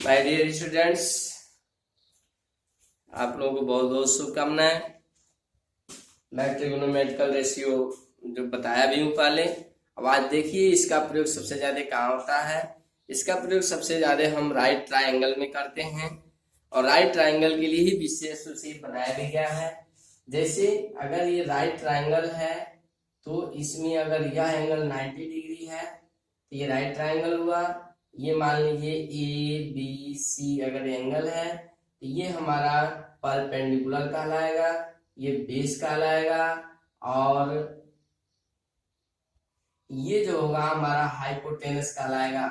My dear students, आप लोगों को बहुत बहुत शुभकामनाएं। मैं ट्रिग्नोमेट्रिकल रेशियो जो बताया भी हूँ पहले। अब आज देखिए इसका प्रयोग सबसे ज्यादा कहाँ होता है। इसका प्रयोग सबसे ज्यादा हम राइट ट्रायंगल में करते हैं और राइट ट्रायंगल के लिए ही विशेष रूप से बनाया भी गया है। जैसे अगर ये राइट ट्रायंगल है तो इसमें अगर यह एंगल 90 डिग्री है तो ये राइट ट्रायंगल हुआ। ये मान लीजिए ए बी सी अगर एंगल है तो ये हमारा परपेंडिकुलर कहलाएगा, ये बेस कहलाएगा और ये जो होगा हमारा हाइपोटेनस कहलाएगा।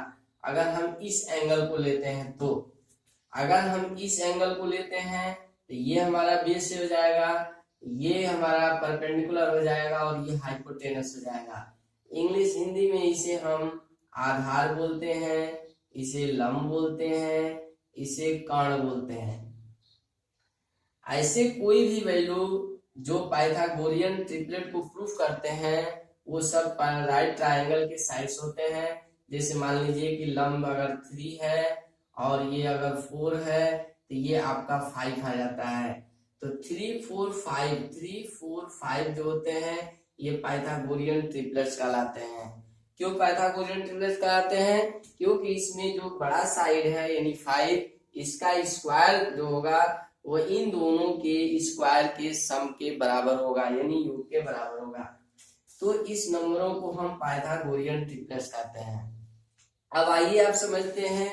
अगर हम इस एंगल को लेते हैं तो अगर हम इस एंगल को लेते हैं तो ये हमारा बेस हो जाएगा, ये हमारा परपेंडिकुलर हो जाएगा और ये हाइपोटेनस हो जाएगा। इंग्लिश हिंदी में इसे हम आधार बोलते हैं, इसे लंब बोलते हैं, इसे कर्ण बोलते हैं। ऐसे कोई भी वैल्यू जो पाइथागोरियन ट्रिपलेट को प्रूफ करते हैं वो सब राइट ट्रायंगल के साइड्स होते हैं। जैसे मान लीजिए कि लंब अगर 3 है और ये अगर 4 है तो ये आपका 5 आ जाता है। तो 3 4 5 जो होते हैं ये पाइथागोरियन ट्रिपलेट्स कहलाते हैं। क्यों पाइथागोरियन ट्रिपलेट्स कहलाते हैं? क्योंकि इसमें जो बड़ा साइड है यानी 5, इसका स्क्वायर जो होगा वो इन दोनों के स्क्वायर के सम के बराबर होगा यानी योग के बराबर होगा। तो इस नंबरों को हम पाइथागोरियन ट्रिपलेट्स कहते हैं। अब आइए आप समझते हैं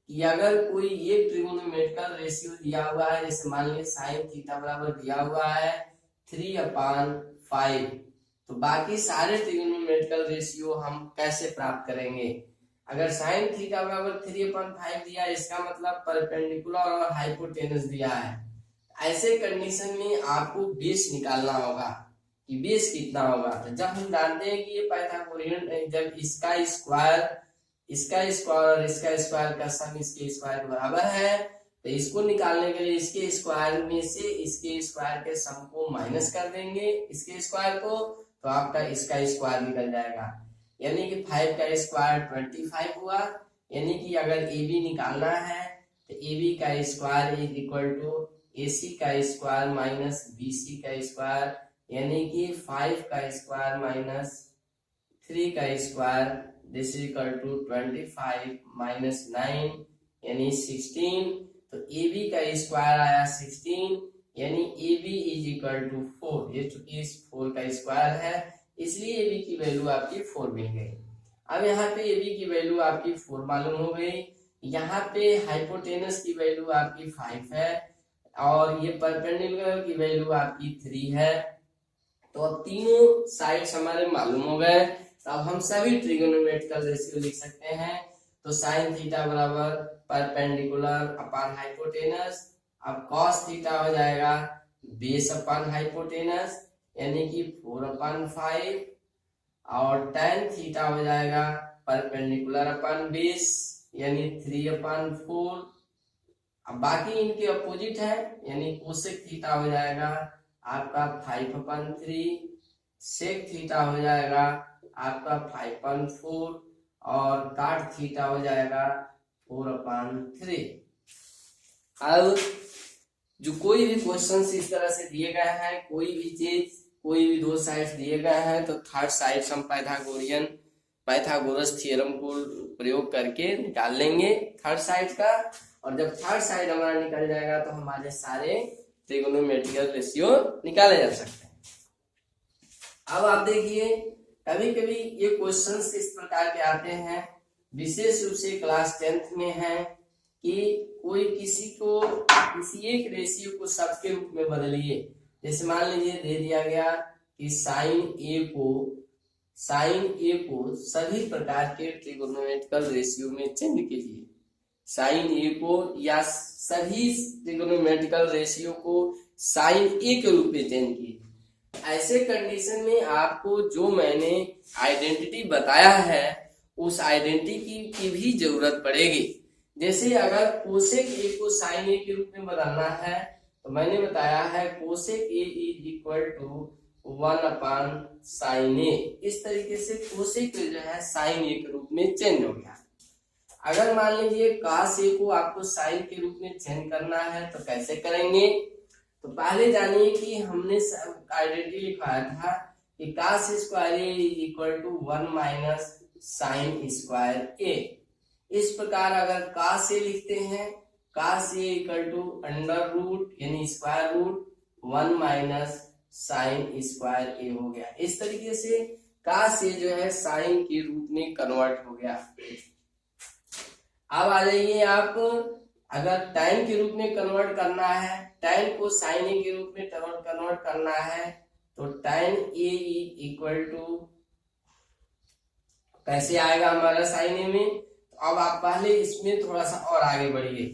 कि अगर कोई एक ट्रिगोनोमेट्रिकल रेशियो दिया हुआ है, जैसे मान लीजिए साइन थीटा बराबर दिया हुआ है 3/5, तो बाकी सारे ट्रिगोनोमेट्रिकल रेशियो हम कैसे प्राप्त करेंगे? अगर साइन थीटा बराबर 3/5 दिया इसका मतलब परपेंडिकुलर और हाइपोटेनस दिया है। ऐसे कंडीशन में आपको बेस निकालना होगा कि बेस कितना होगा। तो जब हम जानते हैं कि ये पाइथागोरियन, जब इसका स्क्वायर और इसका स्क्वायर का सम इसके स्क्वायर के बराबर है तो इसको निकालने के लिए इसके स्क्वायर में से इसके स्क्वायर के सम को माइनस कर देंगे इसके स्क्वायर को, तो आपका इसका स्क्वायर निकल जाएगा। यानी कि 5 का स्क्वायर 25 हुआ। यानी कि अगर ए बी निकालना है तो ए बी का square is equal to AC का स्क्वायर माइनस BC का स्क्वायर, यानी कि 5 का स्क्वायर माइनस 3 का square, this is equal to 25 minus 9 यानी 16। तो AB का स्क्वायर आया 16 यानी AB इज इक्वल टू 4। ये चूंकि इस 4 का स्क्वायर है इसलिए AB की वैल्यू आपकी 4 मिल गई। अब यहाँ पे AB की वैल्यू आपकी 4 मालूम हो गई। यहाँ पे हाइपोटेनस की वैल्यू आपकी 5 है और ये परपेंडिकुलर की वैल्यू आपकी 3 है। तो अब तीनों साइड्स हमारे मालूम हो गए। तो अब हम सभी ट्रिगोनोमेट्रिकल रेशियो लिख सकते हैं। तो साइन थीटा बराबर परपेंडिकुलर अपॉन हाइपोटेनस। अब कॉस थीटा हो जाएगा बेस अपॉन हाइपोटेनस यानी कि 4/5 और tan थीटा हो जाएगा परपेंडिकुलर अपॉन बेस यानी 3/4। अब बाकी इनके अपोजिट है यानी कोसेक थीटा हो जाएगा आपका 5/3, सेक थीटा हो जाएगा आपका 5/4 और काट थीटा हो जाएगा 4/3। अब जो कोई भी क्वेश्चन इस तरह से दिए गए हैं, कोई भी चीज कोई भी दो साइड्स दिए गए हैं तो थर्ड साइड हम पाइथागोरस थ्योरम को प्रयोग करके निकाल लेंगे थर्ड साइड का। और जब थर्ड साइड हमारा निकल जाएगा तो हमारे सारे ट्रिगोनोमेट्रिकल रेशियो निकाले जा सकते हैं। अब आप देखिए कभी कभी ये क्वेश्चंस इस प्रकार के आते हैं, विशेष रूप से क्लास 10th में है कि कोई किसी एक रेशियो को सब के रूप में बदलिए। जैसे मान लीजिए दे दिया गया कि साइन ए को सभी प्रकार के ट्रिगोनोमेट्रिकल रेशियो में चेंज कीजिए। साइन ए को या सभी ट्रिगोनोमेट्रिकल रेशियो को साइन ए के रूप में चेंज कीजिए। ऐसे कंडीशन में आपको जो मैंने आइडेंटिटी बताया है उस आइडेंटिटी की भी जरूरत पड़ेगी। जैसे अगर कोसेक ए को साइन ए के रूप में बदलना है तो मैंने बताया है cosec A is equal to 1/sin A। इस तरीके से कोसेक जो है साइन ए के रूप में चेंज हो गया। अगर मान लीजिए cos a को आपको sin के रूप में चेंज करना है तो कैसे करेंगे। तो पहले जानिए कि हमने आइडेंटिटी लिखवाया था कि cos square a is equal to 1 minus sine square a। इस प्रकार अगर cos a लिखते हैं, cos a equal to under root यानी square root 1 minus sine square a हो गया। इस तरीके से cos a जो है साइन के रूप में कन्वर्ट हो गया। अब आ जाइए आप, अगर tan के रूप में कन्वर्ट करना है, tan को sin a के रूप में कन्वर्ट करना है तो tan a इक्वल टू कैसे आएगा हमारा sin a में। तो अब आप पहले इसमें थोड़ा सा और आगे बढ़िए।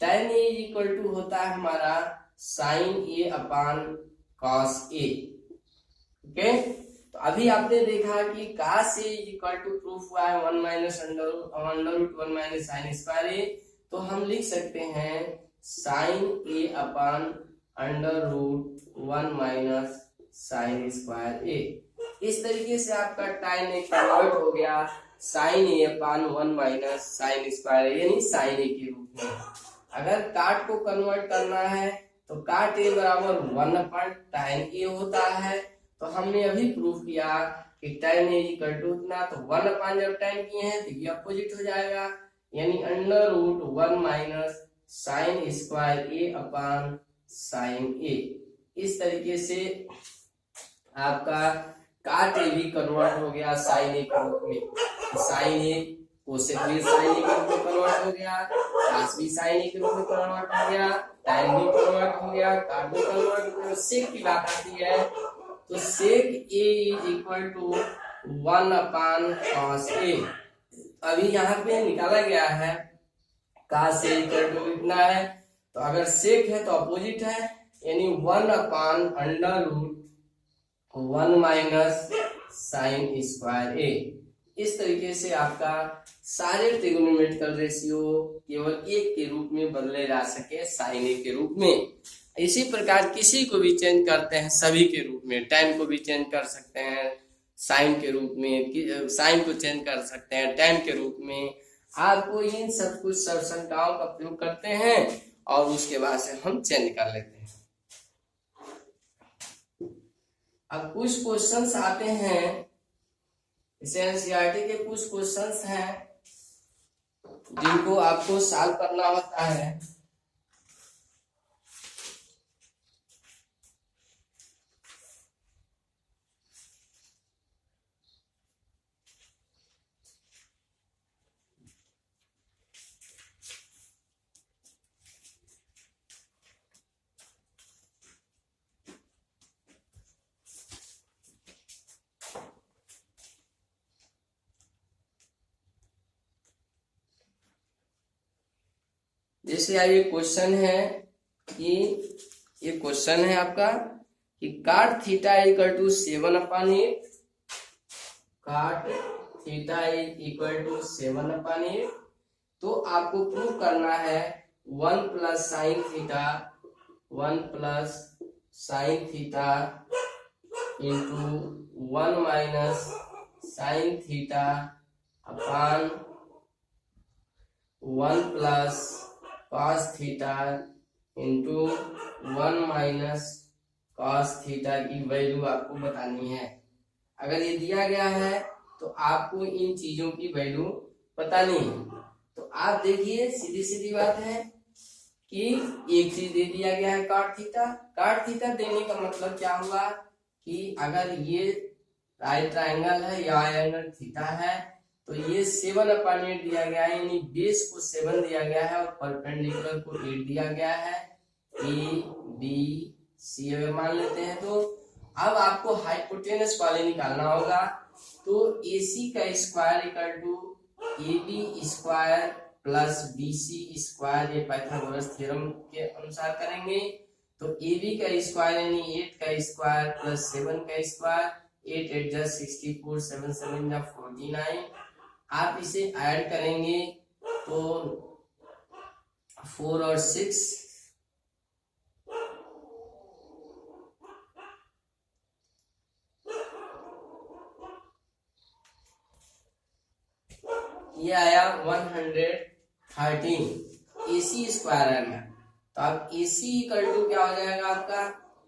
tan a इक्वल टू होता है हमारा sin a upon cos a। Okay, तो अभी आपने देखा कि cos a equal to proof हुआ है 1 minus under root 1 minus sine square a। तो हम लिख सकते हैं sin a upon under root 1 minus sine square a। इस तरीके से आपका tan a कन्वर्ट हो गया sin a upon 1 minus sine square a यानी sin a के रूप में। अगर काट को कन्वर्ट करना है तो काट a बराबर 1 अपॉन tan a होता है। तो हमने अभी प्रूफ किया कि tan a इक्वल टू इतना, तो 1 अपॉन जब tan किए हैं तो ये अपोजिट हो जाएगा यानी under root 1 minus sine square a upon sine a। इस तरीके से आपका काट a भी कन्वर्ट हो गया साइन a के रूप में। साइन a कोसेक भी साइन a के रूप में कन्वर्ट हो गया, cos भी साइन a के रूप में कन्वर्ट हो गया, tan भी कन्वर्ट हो गया, काट भी कन्वर्ट हो गया। सेक की बात आती है तो sec a is equal to 1 upon cos a। अभी यहाँ पे निकाला गया है cos a इक्वल टू कितना है, तो अगर sec है तो अपोजिट है यानी 1 upon under root 1 minus sine square a। इस तरीके से आपका सारे ट्रिगोनोमेट्रिकल रेशियो केवल एक के रूप में बदले जा सके साइन a के रूप में। इसी प्रकार किसी को भी चेंज करते हैं सभी के रूप में, tan को भी चेंज कर सकते हैं साइन के रूप में, साइन को चेंज कर सकते हैं tan के रूप में। आपको इन सब कुछ संख्याओं का प्रयोग करते हैं और उसके बाद से हम चेंज कर लेते हैं। अब कुछ क्वेश्चंस आते हैं, इसे एनसीईआरटी के कुछ क्वेश्चंस हैं जिनको आपको सॉल्व करना होता है। जैसे ये क्वेश्चन है कि ये क्वेश्चन है आपका कि काट थीटा इक्वल टू 7 अपॉन 8, काट थीटा इक्वल टू 7 अपॉन 8। तो आपको प्रूव करना है 1 plus sine theta, 1 plus sine theta into 1 minus sine theta upon 1 plus cos theta into 1 minus cos theta की वैल्यू आपको बतानी है। अगर ये दिया गया है तो आपको इन चीजों की वैल्यू बतानी है। तो आप देखिए सीधी सीधी बात है कि एक चीज दे दिया गया है काट थीटा। काट थीटा देने का मतलब क्या हुआ कि अगर ये राइट ट्रायंगल है या एंगल थीटा है तो ये 7 अपॉन 8 दिया गया है यानी बेस को 7 दिया गया है और परपेंडिकुलर को 8 दिया गया है। ए बी सी अगर मान लेते हैं तो अब आपको हाइपोटेनस वाले निकालना होगा। तो AC का square equal to AB square plus BC square, ये पाइथागोरस थ्योरम के अनुसार करेंगे। तो AB का स्क्वायर यानी 8 का स्क्वायर प्लस 7 का स्क्वायर, 8 8 जा 64, 7 7 जा 49। आप इसे ऐड करेंगे तो 4 और 6, ये आया 113 AC स्क्वायर आ गया। तो अब AC इक्वल टू क्या हो जाएगा आपका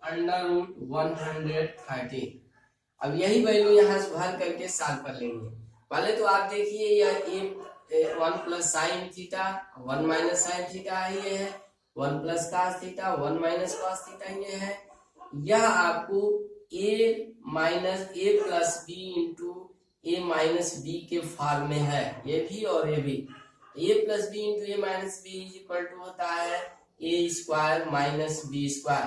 √113। अब यही वैल्यू यहाँ से भर करके सॉल्व कर लेंगे। पहले तो आप देखिए यह 1 plus sine theta 1 minus sine theta ये है, 1 plus cos theta 1 minus cos theta ये है। यह आपको a minus A plus B into A minus B के फॉर्म में है, ये भी और ये भी। a plus B into A minus B equal to होता है A square minus B square.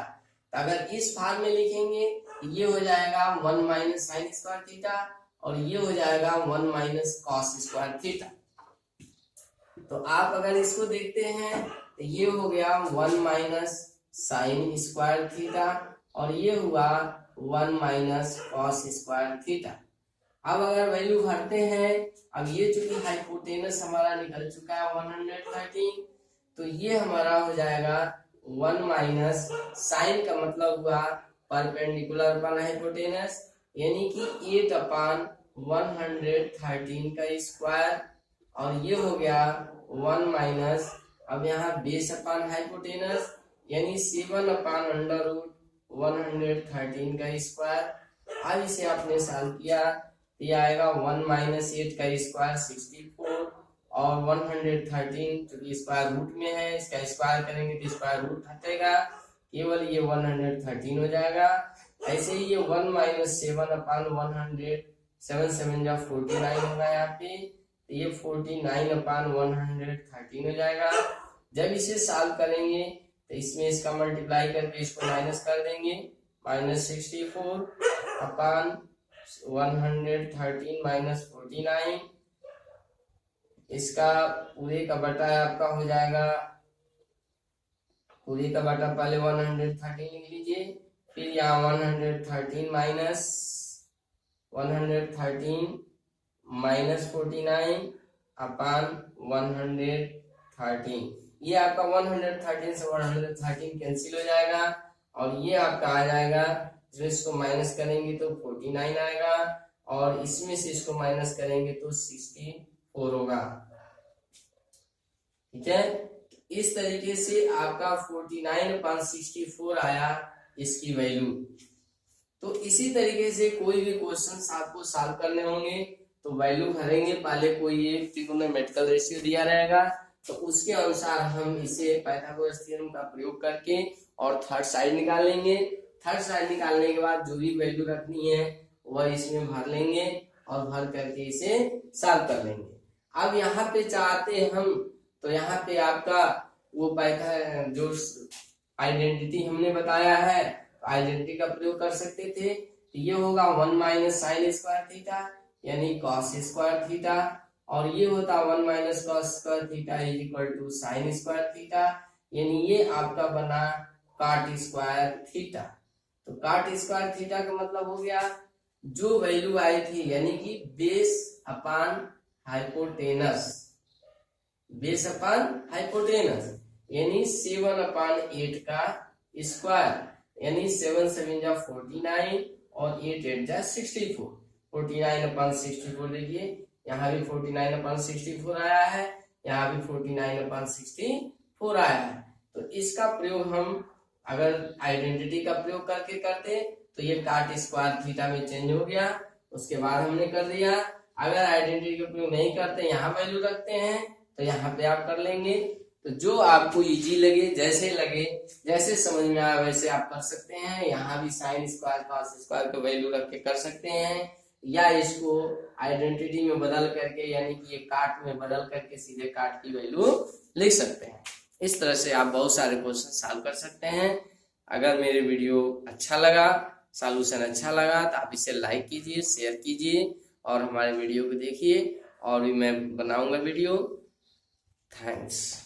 तो अगर इस फॉर्म में लिखेंगे ये हो जाएगा 1 माइनस साइन स्क्वायर थीटा और ये हो जाएगा 1 माइनस कॉस स्क्वायर थीटा। तो आप अगर इसको देखते हैं तो ये हो गया 1 माइनस साइन स्क्वायर थीटा और ये हुआ 1 माइनस कॉस स्क्वायर थीटा। अब अगर वैल्यू भरते हैं, अब ये चूंकि हाइपोटेनस हमारा निकल चुका है 113, तो ये हमारा हो जाएगा 1 माइनस साइन का मतलब हुआ परपेंडिकुलर अपन हाइपोटेनस, यानी कि 8/113 का स्क्वायर और ये हो गया 1 माइनस, अब यहाँ बेस अपन हाइपोटेनस यानी 7/√113 का स्क्वायर। अब इसे आपने सॉल्व किया तो ये आएगा 1 माइनस 8 का स्क्वायर 64 और 113 क्योंकि स्क्वायर रूट में है, इसका स्क्वायर करेंगे तो स्क्वायर रूट हटेगा, केवल ये 113 हो जाएगा। ऐसे ही ये 1 माइनस 7/100 7 7 जा 49 होगा यहाँ पे, तो ये 49/113 हो जाएगा। जब इसे सॉल्व करेंगे तो इसमें इसका मल्टीप्लाई करके इसको माइनस कर देंगे, माइनस 64/113 माइनस 49, इसका पूरे का बटा आपका हो जाएगा, पूरे का बटा पहले 113 लिख लीजिए, फिर यहाँ 113 माइनस 49/113, ये आपका 113 से 113 कैंसिल हो जाएगा और ये आपका आ जाएगा, जो इसको माइनस करेंगे तो 49 आएगा और इसमें से इसको माइनस करेंगे तो 64 होगा। ठीक है, इस तरीके से आपका 49/64 आया इसकी वैल्यू। तो इसी तरीके से कोई भी क्वेश्चन आपको सॉल्व करने होंगे तो वैल्यू भरेंगे, पहले कोई एक ट्रिगोनोमेट्रिकल रेशियो दिया रहेगा तो उसके अनुसार हम इसे पाइथागोरस थ्योरम का प्रयोग करके और थर्ड साइड निकाल लेंगे। थर्ड साइड निकालने के बाद जो भी वैल्यू रखनी है वह इसमें भर लेंगे और भर करके इसे सॉल्व कर लेंगे। अब यहाँ पे चाहते हम तो यहाँ पे आपका वो पाइथागोरस जो आइडेंटिटी हमने बताया है, आइडेंटिटी का प्रयोग कर सकते थे। तो ये होगा 1 माइनस साइन स्क्वायर थीटा यानी कॉस स्क्वायर थीटा और ये होता 1 minus cos square theta is equal to sine square theta, यानी ये आपका बना कॉट स्क्वायर थीटा। तो कॉट स्क्वायर थीटा का मतलब हो गया जो वैल्यू आई थी यानी कि base upon hypotenuse, base upon hypotenuse यानी 7/8 का स्क्वायर यानी 7 7 जा 49 और 8 8 जा 64, 49/64 देखिए यहाँ भी 49/64 आया है, यहाँ भी 49/64 आया है। तो इसका प्रयोग हम अगर आइडेंटिटी का प्रयोग करके करते तो ये कॉट स्क्वायर थीटा में चेंज हो गया, उसके बाद हमने कर दिया। अगर आइडेंटिटी का प्रयोग नहीं करते यहाँ वैल्यू रखते हैं तो यहाँ पे आप कर लेंगे। तो जो आपको इजी लगे, जैसे लगे, जैसे समझ में आए वैसे आप कर सकते हैं। यहाँ भी साइन स्क्वायर कॉस स्क्वायर का वैल्यू रख के कर सकते हैं या इसको आइडेंटिटी में बदल करके यानी कि ये काट में बदल करके सीधे काट की वैल्यू लिख सकते हैं। इस तरह से आप बहुत सारे क्वेश्चन सॉल्व कर सकते हैं। अगर मेरे वीडियो अच्छा लगा, सॉल्यूशन अच्छा लगा तो आप इसे लाइक कीजिए, शेयर कीजिए और हमारे वीडियो को देखिए और भी मैं बनाऊंगा वीडियो। थैंक्स।